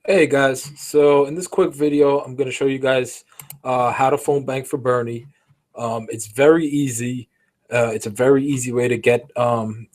Hey guys, so in this quick video, I'm going to show you guys how to phone bank for Bernie. It's very easy. It's a very easy way to get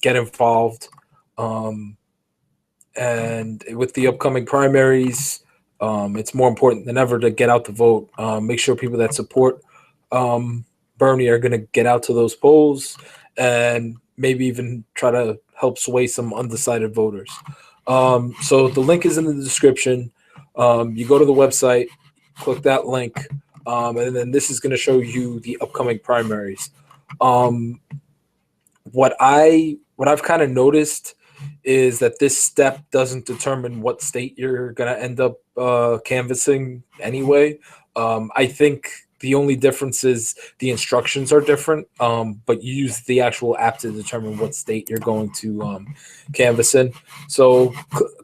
involved. Um, and with the upcoming primaries, it's more important than ever to get out the vote. Make sure people that support um, Bernie are going to get out to those polls and maybe even try to help sway some undecided voters. So the link is in the description. You go to the website, click that link, and then this is going to show you the upcoming primaries. Um, what I've kind of noticed is that this step doesn't determine what state you're going to end up canvassing anyway. I think the only difference is the instructions are different, but you use the actual app to determine what state you're going to canvass in. So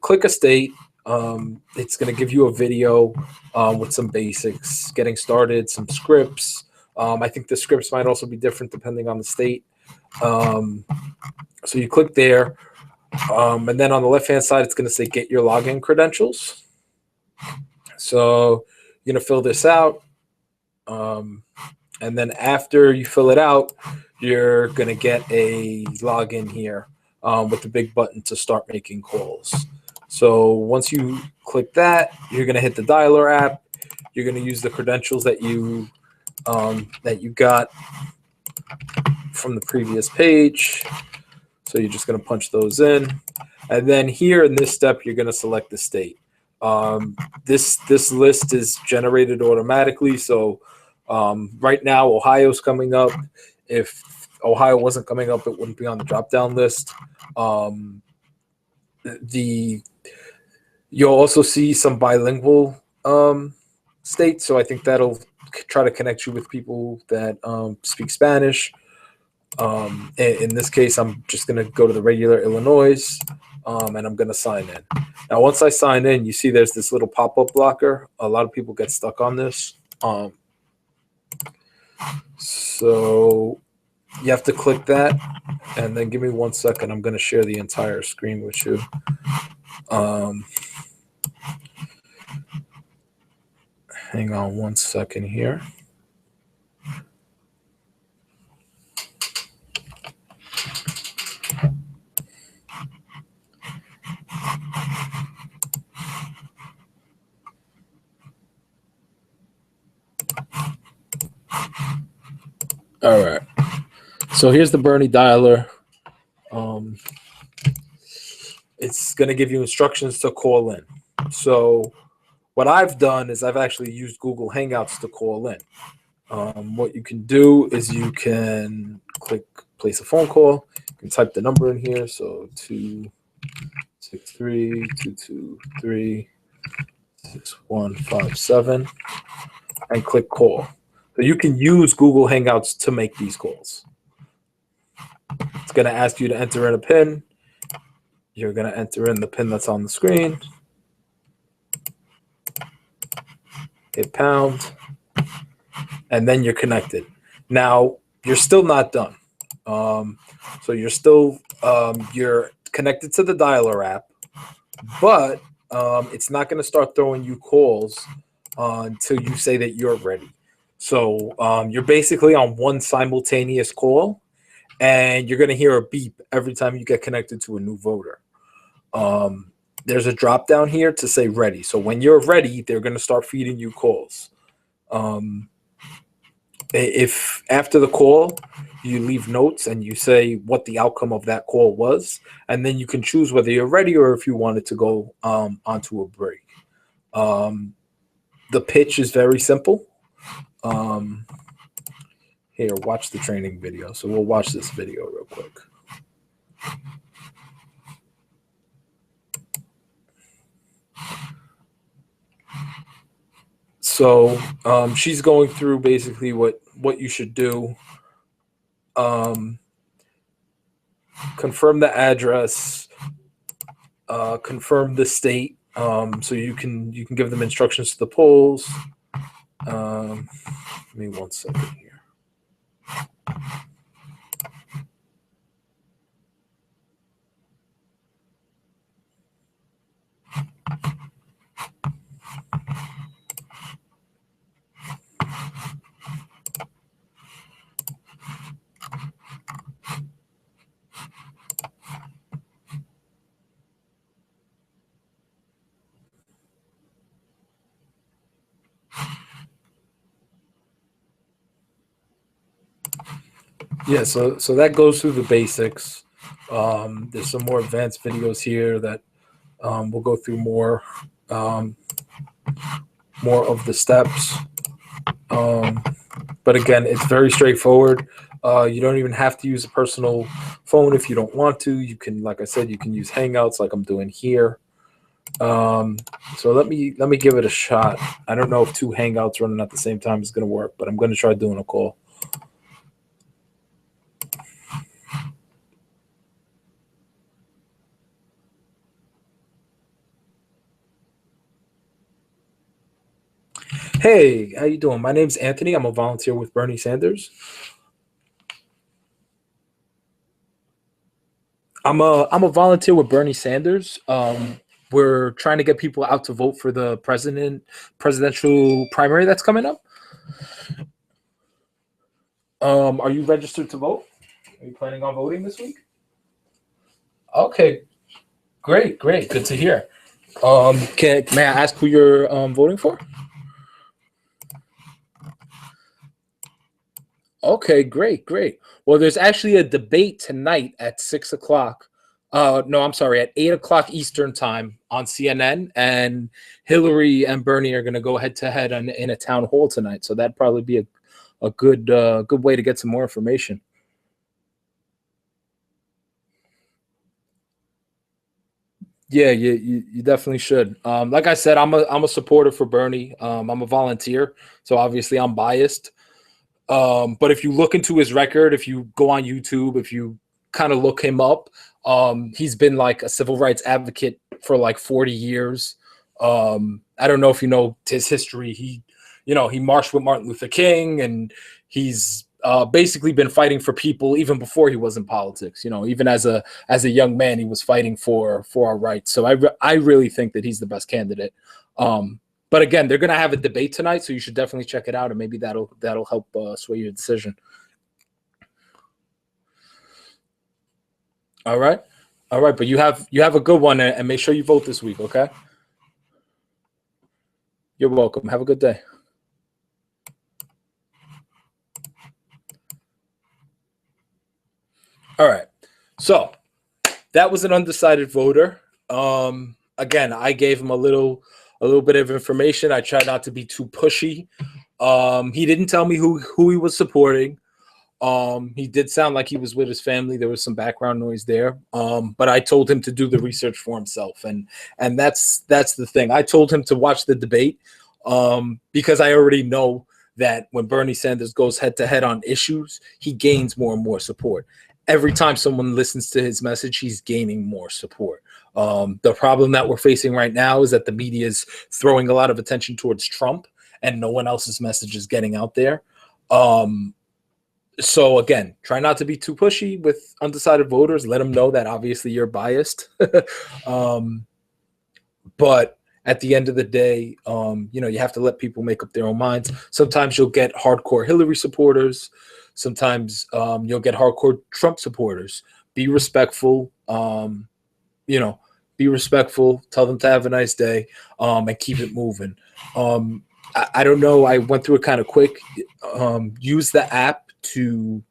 click a state. It's going to give you a video with some basics, getting started, some scripts. I think the scripts might also be different depending on the state. Um, so you click there, and then on the left hand side, it's going to say get your login credentials. So you're going to fill this out. And then after you fill it out, you're going to get a login here with the big button to start making calls. So once you click that, you're going to hit the dialer app. You're going to use the credentials that you got from the previous page. So you're just going to punch those in. And then here in this step, you're going to select the state. This list is generated automatically. So right now, Ohio's coming up. If Ohio wasn't coming up, it wouldn't be on the drop-down list. You'll also see some bilingual states. So I think that'll try to connect you with people that speak Spanish. In this case, I'm just going to go to the regular Illinois, and I'm going to sign in. Now, once I sign in, you see there's this little pop-up blocker. A lot of people get stuck on this. So you have to click that, and then give me 1 second. I'm going to share the entire screen with you. Hang on 1 second here. All right. So here's the Bernie dialer. It's going to give you instructions to call in. So what I've done is I've actually used Google Hangouts to call in. What you can do is you can click place a phone call. You can type the number in here. So 263-223-6157 and click call. So you can use Google Hangouts to make these calls. It's going to ask you to enter in a PIN. You're going to enter in the PIN that's on the screen. Hit pound. And then you're connected. Now, you're still not done. So you're still you're connected to the dialer app, but it's not going to start throwing you calls until you say that you're ready. So you're basically on one simultaneous call, and you're going to hear a beep every time you get connected to a new voter. There's a drop down here to say ready. So when you're ready, they're going to start feeding you calls. If after the call you leave notes and you say what the outcome of that call was, and then you can choose whether you're ready or if you wanted to go onto a break. The pitch is very simple. Here, watch the training video. So we'll watch this video real quick. So she's going through basically what you should do. Confirm the address, confirm the state. So you can give them instructions to the polls. Give me 1 second here. Yeah, so that goes through the basics. There's some more advanced videos here that we'll go through um, more of the steps. Um, but again, it's very straightforward. You don't even have to use a personal phone if you don't want to. You can, like I said, you can use Hangouts like I'm doing here. So let me give it a shot. I don't know if two Hangouts running at the same time is going to work, but I'm going to try doing a call. Hey, how you doing? My name's Anthony. I'm a volunteer with Bernie Sanders. I'm a volunteer with Bernie Sanders. We're trying to get people out to vote for the presidential primary that's coming up. Are you registered to vote? Are you planning on voting this week? Okay, great, great, good to hear. May I ask who you're voting for? Okay, great, great. Well, there's actually a debate tonight at 6 o'clock. No, I'm sorry, at 8 o'clock Eastern time on CNN, and Hillary and Bernie are going to go head to head in a town hall tonight. So that'd probably be a good way to get some more information. Yeah, you definitely should. Like I said, I'm a supporter for Bernie. I'm a volunteer, so obviously I'm biased. But if you look into his record, if you go on YouTube, if you kind of look him up, he's been like a civil rights advocate for like 40 years. I don't know if you know his history. He marched with Martin Luther King, and he's basically been fighting for people even before he was in politics. Even as a young man, he was fighting for our rights. So I really think that he's the best candidate. But again, they're going to have a debate tonight, so you should definitely check it out, and maybe that'll help sway your decision. All right, all right. But you have a good one, and make sure you vote this week. Okay. You're welcome. Have a good day. All right. So that was an undecided voter. Again, I gave him a little bit of information. I tried not to be too pushy. He didn't tell me who he was supporting. He did sound like he was with his family. There was some background noise there. But I told him to do the research for himself, and that's the thing. I told him to watch the debate, because I already know that when Bernie Sanders goes head to head on issues, he gains more and more support. Every time someone listens to his message, he's gaining more support. The problem that we're facing right now is that the media is throwing a lot of attention towards Trump, and no one else's message is getting out there. So again, try not to be too pushy with undecided voters. Let them know that obviously you're biased. But at the end of the day, you have to let people make up their own minds. Sometimes you'll get hardcore Hillary supporters. Sometimes you'll get hardcore Trump supporters. Be respectful. You know, be respectful. Tell them to have a nice day, and keep it moving. I don't know. I went through it kind of quick. Use the app to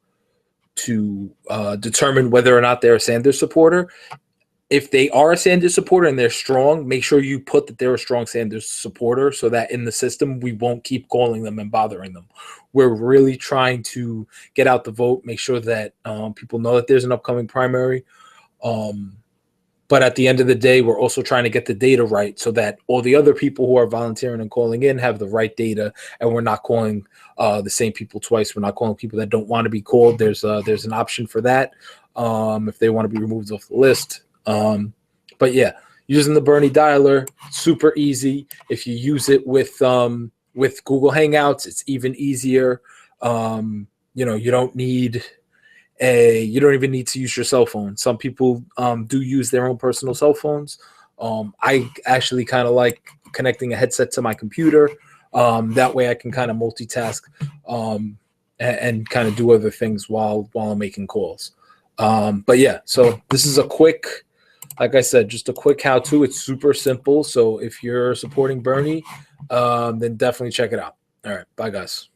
determine whether or not they're a Sanders supporter. If they are a Sanders supporter and they're strong, make sure you put that they're a strong Sanders supporter, so that in the system we won't keep calling them and bothering them. We're really trying to get out the vote, make sure that people know that there's an upcoming primary. But at the end of the day, we're also trying to get the data right, so that all the other people who are volunteering and calling in have the right data, and we're not calling the same people twice. We're not calling people that don't want to be called. There's an option for that if they want to be removed off the list. But yeah, using the Bernie dialer, super easy. If you use it with Google Hangouts, it's even easier. You don't even need to use your cell phone. Some people do use their own personal cell phones. I actually kind of like connecting a headset to my computer. That way I can kind of multitask and kind of do other things while I'm making calls. But yeah, so this is like I said, just a quick how-to. It's super simple. So if you're supporting Bernie, then definitely check it out. All right. Bye, guys.